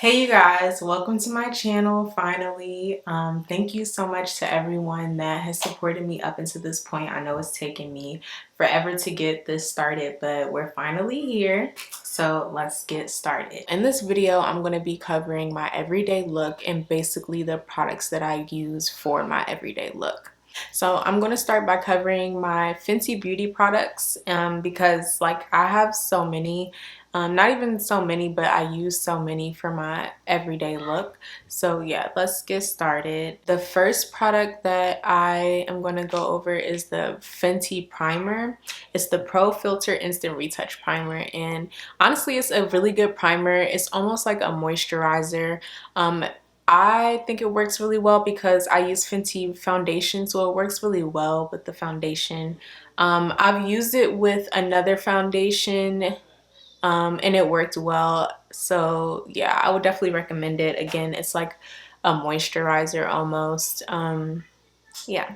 Hey you guys, welcome to my channel finally. Thank you so much to everyone that has supported me up until this point. I know it's taken me forever to get this started, but we're finally here. So let's get started. In this video, I'm going to be covering my everyday look and basically the products that I use for my everyday look. So I'm going to start by covering my Fenty beauty products because like I have so many. Not even so many, but I use so many for my everyday look. So yeah, let's get started. The first product that I am going to go over is the Fenty primer. It's the Pro Filter Instant Retouch Primer, and honestly it's a really good primer. It's almost like a moisturizer. I think it works really well because I use Fenty foundation, so it works really well with the foundation. I've used it with another foundation and it worked well. So yeah, I would definitely recommend it. Again, it's like a moisturizer almost. Yeah.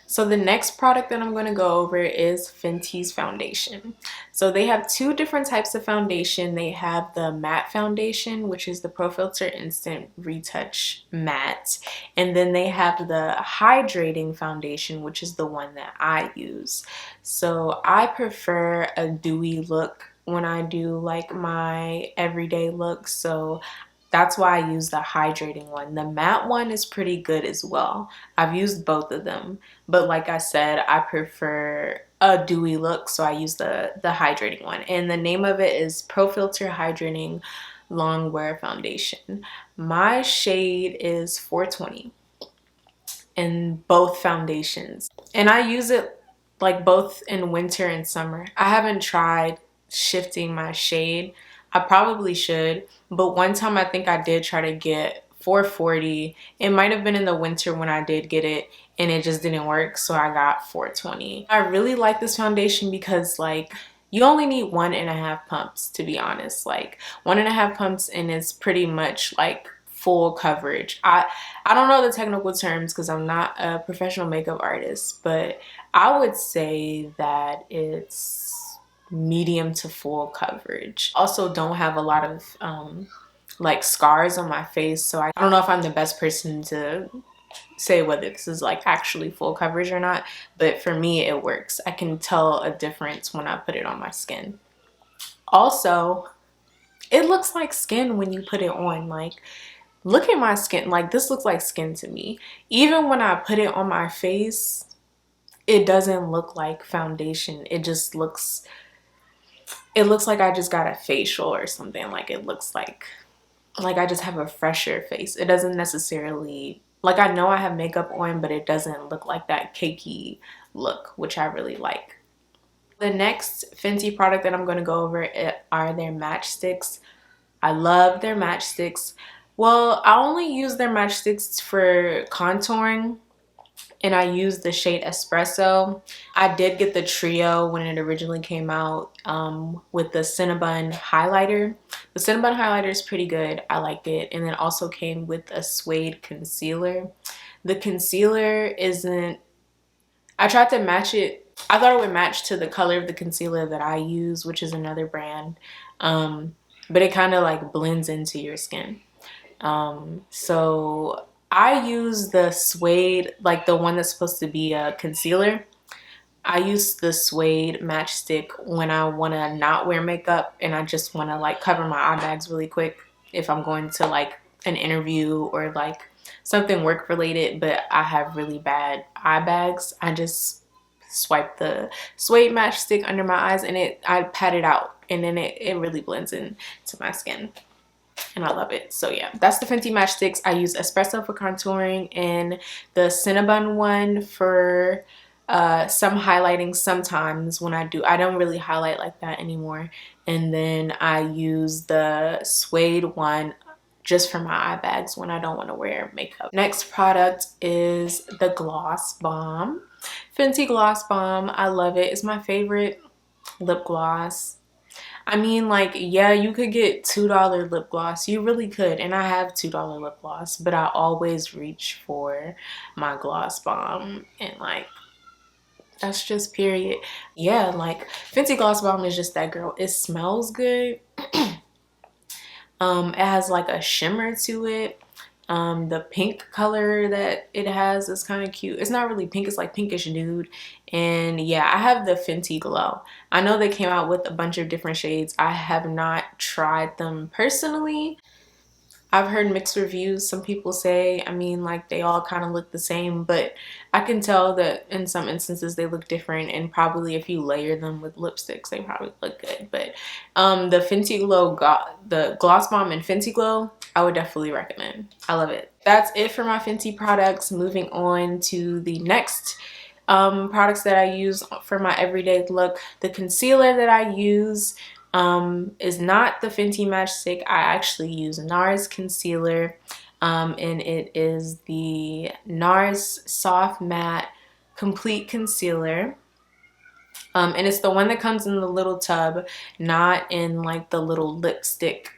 So the next product that I'm going to go over is Fenty's foundation. So they have two different types of foundation. They have the matte foundation, which is the Pro Filter Instant Retouch Matte. And then they have the hydrating foundation, which is the one that I use. So I prefer a dewy look when I do like my everyday look. So that's why I use the hydrating one. The matte one is pretty good as well. I've used both of them. But like I said, I prefer a dewy look, so I use the hydrating one. And the name of it is Pro Filter Hydrating Longwear Foundation. My shade is 420 in both foundations. And I use it like both in winter and summer. I haven't tried shifting my shade. I probably should, but one time I think I did try to get 440. It might have been in the winter when I did get it and it just didn't work, so I got 420. I really like this foundation because like you only need 1.5 pumps, to be honest. Like 1.5 pumps and it's pretty much like full coverage. I don't know the technical terms because I'm not a professional makeup artist, but I would say that it's medium to full coverage. Also don't have a lot of like scars on my face, so I don't know if I'm the best person to say whether this is like actually full coverage or not, but for me it works. I can tell a difference when I put it on my skin. Also, it looks like skin when you put it on. Like, look at my skin. Like, this looks like skin to me. Even when I put it on my face, it doesn't look like foundation. It just looks, it looks like I just got a facial or something. Like, it looks like I just have a fresher face. It doesn't necessarily, like, I know I have makeup on, but it doesn't look like that cakey look, which I really like. The next Fenty product that I'm going to go over are their Matchsticks. I love their Matchsticks. Well, I only use their Matchsticks for contouring, and I use the shade Espresso. I did get the trio when it originally came out with the Cinnabon highlighter. The Cinnabon highlighter is pretty good. I like it. And it also came with a suede concealer. The concealer isn't, I tried to match it. I thought it would match to the color of the concealer that I use, which is another brand. But it kind of like blends into your skin. So I use the suede, like the one that's supposed to be a concealer. I use the suede matchstick when I want to not wear makeup and I just want to like cover my eye bags really quick if I'm going to like an interview or like something work related, but I have really bad eye bags. I just swipe the suede matchstick under my eyes and I pat it out, and then it really blends into my skin. And I love it. So yeah, that's the Fenty Matchsticks. I use Espresso for contouring and the Cinnabon one for some highlighting sometimes when I do. I don't really highlight like that anymore. And then I use the suede one just for my eye bags when I don't want to wear makeup. Next product is the Gloss Balm. Fenty Gloss Balm. I love it. It's my favorite lip gloss. I mean, like, yeah, you could get $2 lip gloss. You really could. And I have $2 lip gloss. But I always reach for my Gloss Balm. And, like, that's just period. Yeah, like, Fenty Gloss Balm is just that girl. It smells good. It has like a shimmer to it. The pink color that it has is kind of cute. It's not really pink, it's like pinkish nude. And yeah, I have the Fenty Glow. I know they came out with a bunch of different shades. I have not tried them personally. I've heard mixed reviews. Some people say, I mean, like they all kind of look the same, but I can tell that in some instances they look different, and probably if you layer them with lipsticks, they probably look good. But the Fenty Glow, the Gloss Bomb and Fenty Glow, I would definitely recommend. I love it. That's it for my Fenty products. Moving on to the next products that I use for my everyday look. The concealer that I use is not the Fenty Matchstick. I actually use Nars Concealer, and it is the Nars Soft Matte Complete Concealer. And it's the one that comes in the little tub, not in like the little lipstick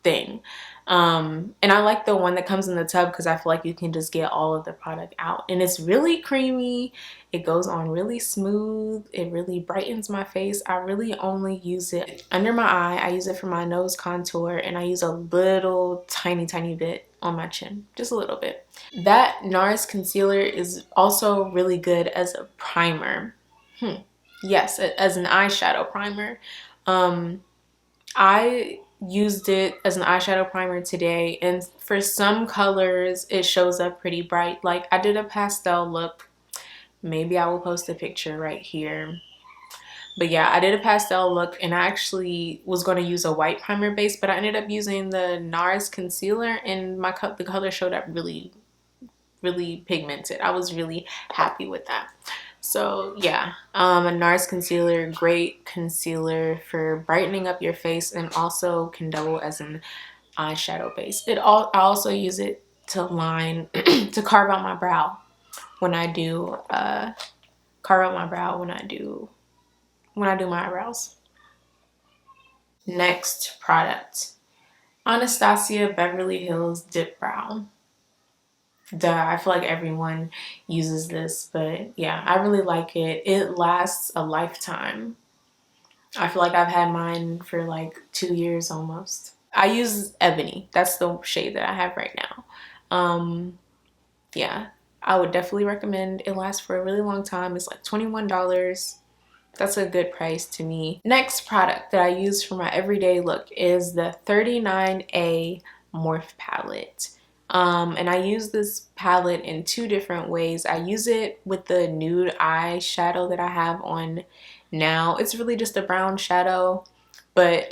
thing. And I like the one that comes in the tub because I feel like you can just get all of the product out, and it's really creamy. It goes on really smooth. It really brightens my face. I really only use it under my eye. I use it for my nose contour, and I use a little tiny bit on my chin, just a little bit. That Nars concealer is also really good as a primer. Yes, as an eyeshadow primer. I used it as an eyeshadow primer today, and for some colors it shows up pretty bright. Like I did a pastel look. Maybe I will post a picture right here. But yeah, I did a pastel look, and I actually was going to use a white primer base, but I ended up using the Nars concealer, and the color showed up really pigmented. I was really happy with that. So yeah, a Nars concealer, great concealer for brightening up your face, and also can double as an eyeshadow base. I also use it to line to carve out my brow when I do when I do my eyebrows. Next product, Anastasia Beverly Hills Dipbrow. Duh, I feel like everyone uses this, but yeah, I really like it. It lasts a lifetime. I feel like I've had mine for like 2 years almost. I use Ebony. That's the shade that I have right now. Yeah, I would definitely recommend. It lasts for a really long time. It's like $21. That's a good price to me. Next product that I use for my everyday look is the 39A Morph Palette. And I use this palette in 2 different ways. I use it with the nude eyeshadow that I have on now. It's really just a brown shadow, but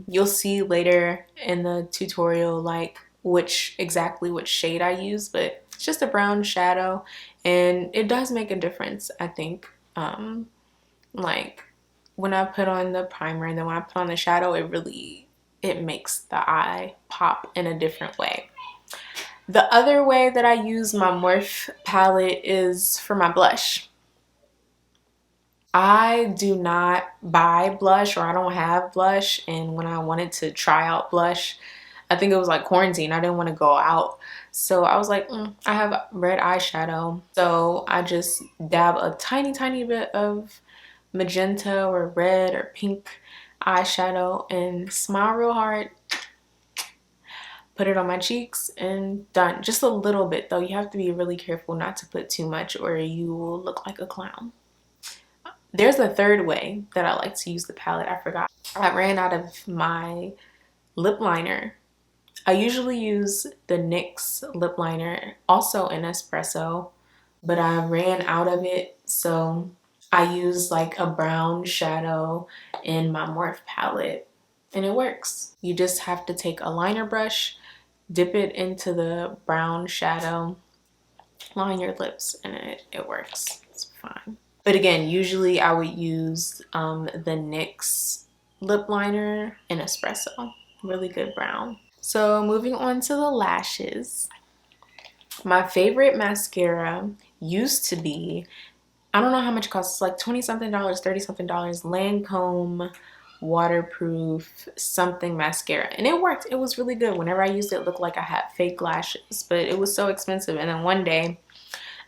you'll see later in the tutorial like exactly which shade I use, but it's just a brown shadow, and it does make a difference, I think. Like when I put on the primer and then when I put on the shadow, it makes the eye pop in a different way. The other way that I use my Morph palette is for my blush. I do not buy blush, or I don't have blush, and when I wanted to try out blush, I think it was like quarantine, I didn't want to go out, so I was like, I have red eyeshadow, so I just dab a tiny bit of magenta or red or pink eyeshadow and smile real hard, put it on my cheeks, and done. Just a little bit though. You have to be really careful not to put too much or you will look like a clown. There's a third way that I like to use the palette. I forgot. I ran out of my lip liner. I usually use the NYX lip liner, also in espresso, but I ran out of it, so I use like a brown shadow in my Morph palette, and it works. You just have to take a liner brush, dip it into the brown shadow, line your lips, and it works. It's fine. But again, usually I would use the NYX lip liner in espresso. Really good brown. So moving on to the lashes. My favorite mascara used to be, I don't know how much it costs, it's like $20 something, $30 something, Lancome waterproof something mascara, and it worked. It was really good. Whenever I used it, it looked like I had fake lashes, but it was so expensive. And then one day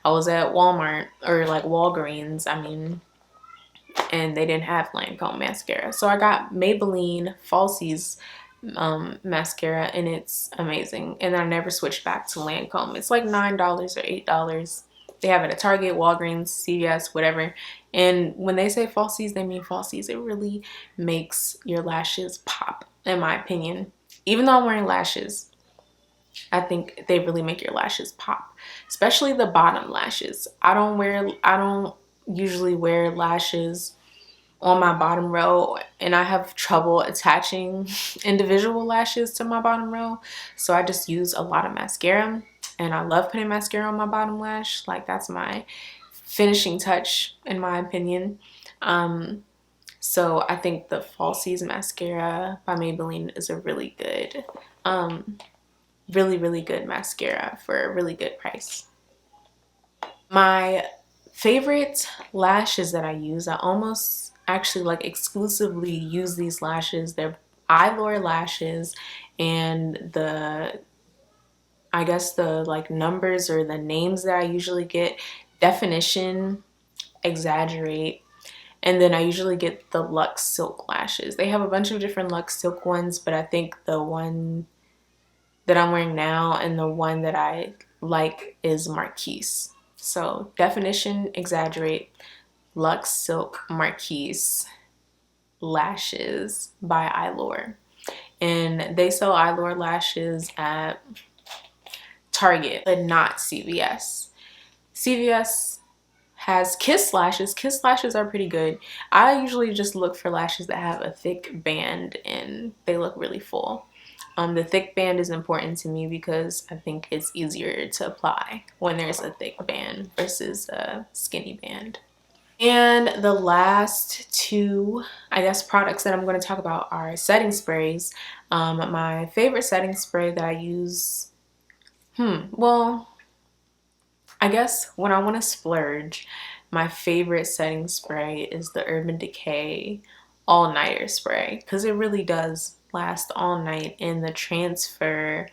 I was at Walmart, or like Walgreens, I mean, and they didn't have Lancome mascara, so I got Maybelline Falsies mascara, and it's amazing. And I never switched back to Lancome. It's like $9 or $8. They have it at Target, Walgreens, CVS, whatever. And when they say falsies, they mean falsies. It really makes your lashes pop, in my opinion. Even though I'm wearing lashes, I think they really make your lashes pop, especially the bottom lashes. I don't usually wear lashes on my bottom row, and I have trouble attaching individual lashes to my bottom row, so I just use a lot of mascara, and I love putting mascara on my bottom lash. Like, that's my finishing touch, in my opinion. So I think the Falsies mascara by Maybelline is a really good really good mascara for a really good price. My favorite lashes that I use, I almost actually like exclusively use these lashes. They're Eylure lashes, and I guess the like numbers or the names that I usually get: Definition, Exaggerate, and then I usually get the Luxe Silk lashes. They have a bunch of different Luxe Silk ones, but I think the one that I'm wearing now and the one that I like is Marquise. So Definition, Exaggerate, Luxe Silk, Marquise lashes by Eylure. And they sell Eylure lashes at Target, but not CVS. CVS has Kiss lashes. Kiss lashes are pretty good. I usually just look for lashes that have a thick band and they look really full. The thick band is important to me because I think it's easier to apply when there's a thick band versus a skinny band. And the last two, I guess, products that I'm going to talk about are setting sprays. My favorite setting spray that I use, well, I guess when I want to splurge, my favorite setting spray is the Urban Decay All Nighter spray, because it really does last all night, and the transfer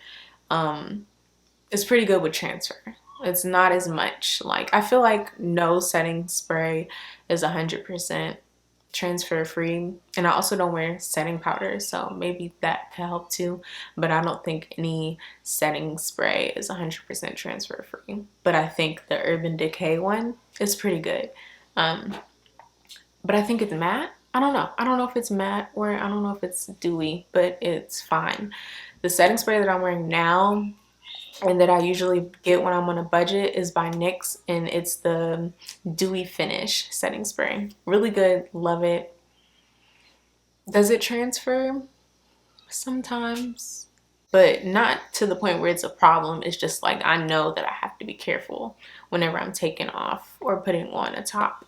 is pretty good with transfer. It's not as much, like, I feel like no setting spray is 100% transfer free, and I also don't wear setting powder, so maybe that could help too, but I don't think any setting spray is 100% transfer free. But I think the Urban Decay one is pretty good. But I think it's matte. I don't know if it's matte or I don't know if it's dewy, but it's fine. The setting spray that I'm wearing now and that I usually get when I'm on a budget is by NYX, and it's the Dewy Finish setting spray. Really good, love it. Does it transfer? Sometimes, but not to the point where it's a problem. It's just like I know that I have to be careful whenever I'm taking off or putting on a top.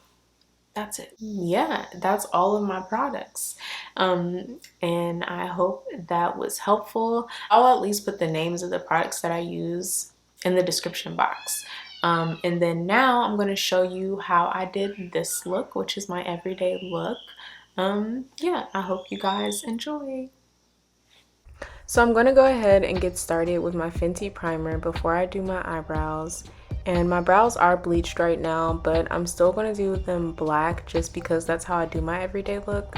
That's it. Yeah, that's all of my products. And I hope that was helpful. I'll at least put the names of the products that I use in the description box. And then now I'm going to show you how I did this look, which is my everyday look. Yeah, I hope you guys enjoy. So I'm going to go ahead and get started with my Fenty primer before I do my eyebrows. And my brows are bleached right now, but I'm still going to do them black just because that's how I do my everyday look.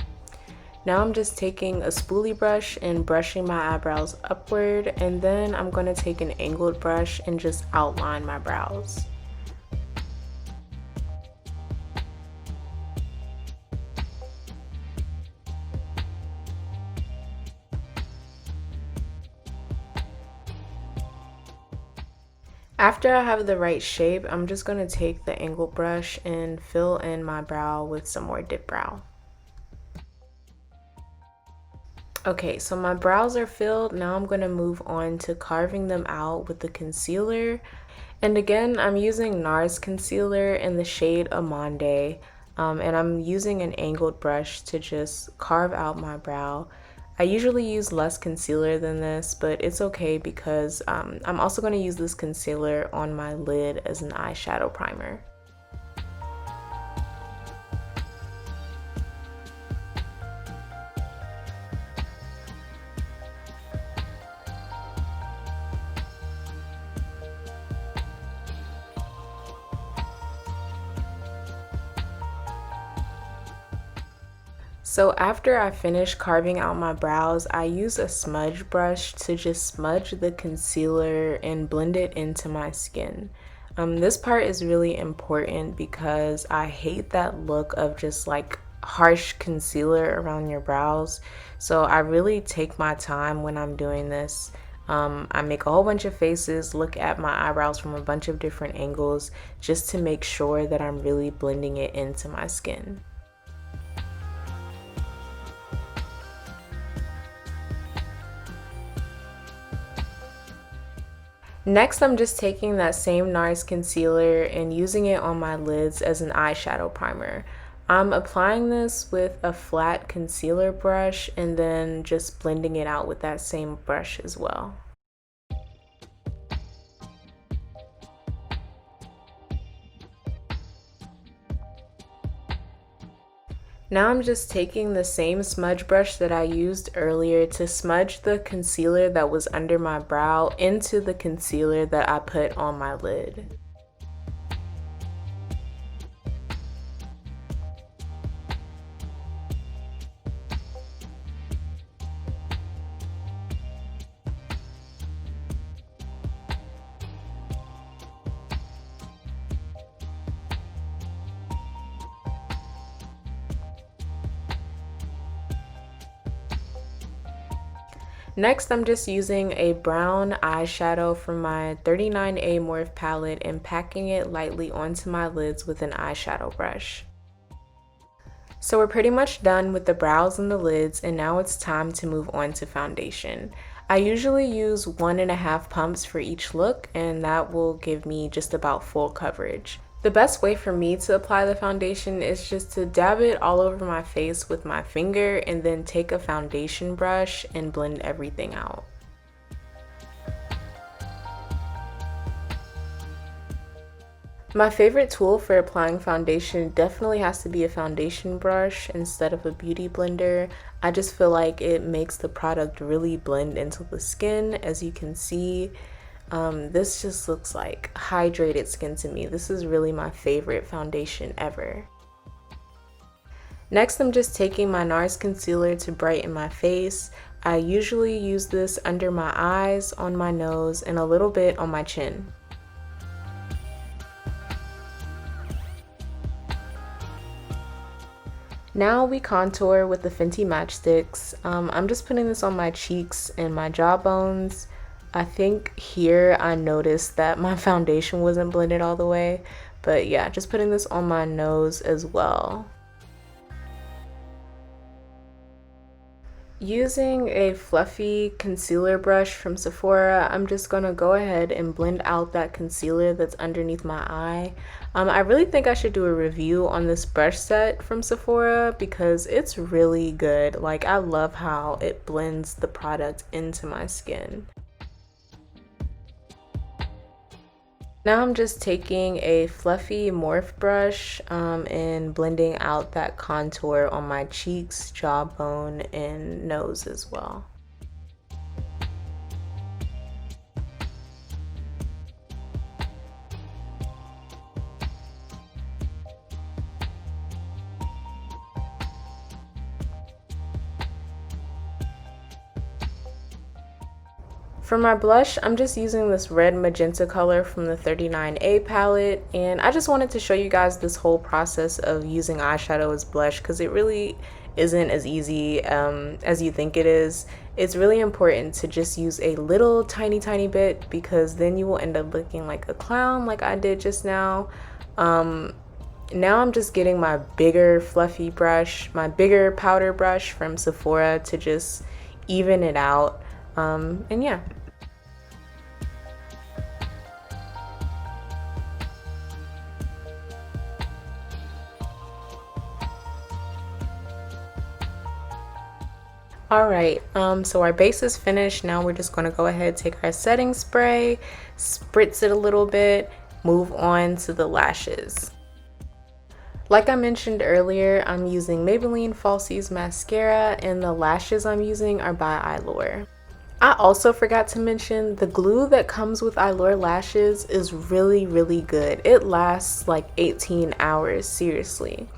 Now I'm just taking a spoolie brush and brushing my eyebrows upward, and then I'm going to take an angled brush and just outline my brows. After I have the right shape, I'm just going to take the angled brush and fill in my brow with some more Dipbrow. Okay, so my brows are filled. Now I'm going to move on to carving them out with the concealer. And again, I'm using Nars Concealer in the shade Amande. And I'm using an angled brush to just carve out my brow. I usually use less concealer than this, but it's okay because I'm also going to use this concealer on my lid as an eyeshadow primer. So after I finish carving out my brows, I use a smudge brush to just smudge the concealer and blend it into my skin. This part is really important because I hate that look of just like harsh concealer around your brows. So I really take my time when I'm doing this. I make a whole bunch of faces, look at my eyebrows from a bunch of different angles just to make sure that I'm really blending it into my skin. Next, I'm just taking that same Nars Concealer and using it on my lids as an eyeshadow primer. I'm applying this with a flat concealer brush and then just blending it out with that same brush as well. Now I'm just taking the same smudge brush that I used earlier to smudge the concealer that was under my brow into the concealer that I put on my lid. Next, I'm just using a brown eyeshadow from my 39A Morph Palette and packing it lightly onto my lids with an eyeshadow brush. So we're pretty much done with the brows and the lids, and now it's time to move on to foundation. I usually use 1.5 pumps for each look, and that will give me just about full coverage. The best way for me to apply the foundation is just to dab it all over my face with my finger and then take a foundation brush and blend everything out. My favorite tool for applying foundation definitely has to be a foundation brush instead of a beauty blender. I just feel like it makes the product really blend into the skin. As you can see, this just looks like hydrated skin to me. This is really my favorite foundation ever. Next, I'm just taking my Nars Concealer to brighten my face. I usually use this under my eyes, on my nose, and a little bit on my chin. Now we contour with the Fenty Matchsticks. I'm just putting this on my cheeks and my jawbones. I think here I noticed that my foundation wasn't blended all the way, but yeah, just putting this on my nose as well. Using a fluffy concealer brush from Sephora, I'm just gonna go ahead and blend out that concealer that's underneath my eye. I really think I should do a review on this brush set from Sephora because it's really good. Like, I love how it blends the product into my skin. Now I'm just taking a fluffy Morph brush and blending out that contour on my cheeks, jawbone, and nose as well. For my blush, I'm just using this red magenta color from the 39A palette, and I just wanted to show you guys this whole process of using eyeshadow as blush because it really isn't as easy as you think it is. It's really important to just use a little tiny bit because then you will end up looking like a clown like I did just now. Now I'm just getting my bigger fluffy brush, my bigger powder brush from Sephora to just even it out, and yeah. Alright, so our base is finished. Now we're just going to go ahead, take our setting spray, spritz it a little bit, move on to the lashes. Like I mentioned earlier, I'm using Maybelline Falsies mascara, and the lashes I'm using are by Eylure. I also forgot to mention the glue that comes with Eylure lashes is really good. It lasts like 18 hours, seriously.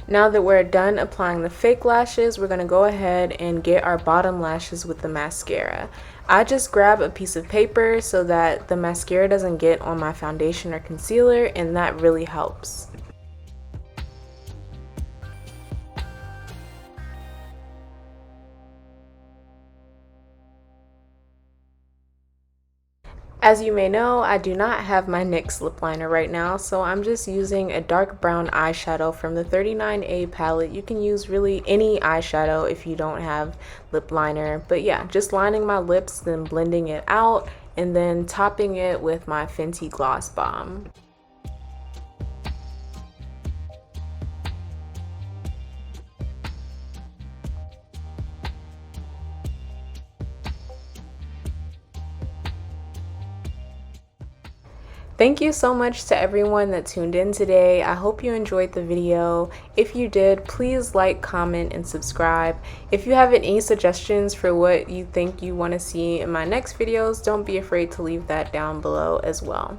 Now that we're done applying the fake lashes, we're going to go ahead and get our bottom lashes with the mascara. I just grab a piece of paper so that the mascara doesn't get on my foundation or concealer, and that really helps. As you may know, I do not have my NYX lip liner right now, so I'm just using a dark brown eyeshadow from the 39A palette. You can use really any eyeshadow if you don't have lip liner. But yeah, just lining my lips, then blending it out, and then topping it with my Fenty Gloss Balm. Thank you so much to everyone that tuned in today. I hope you enjoyed the video. If you did, please like, comment, and subscribe. If you have any suggestions for what you think you want to see in my next videos, don't be afraid to leave that down below as well.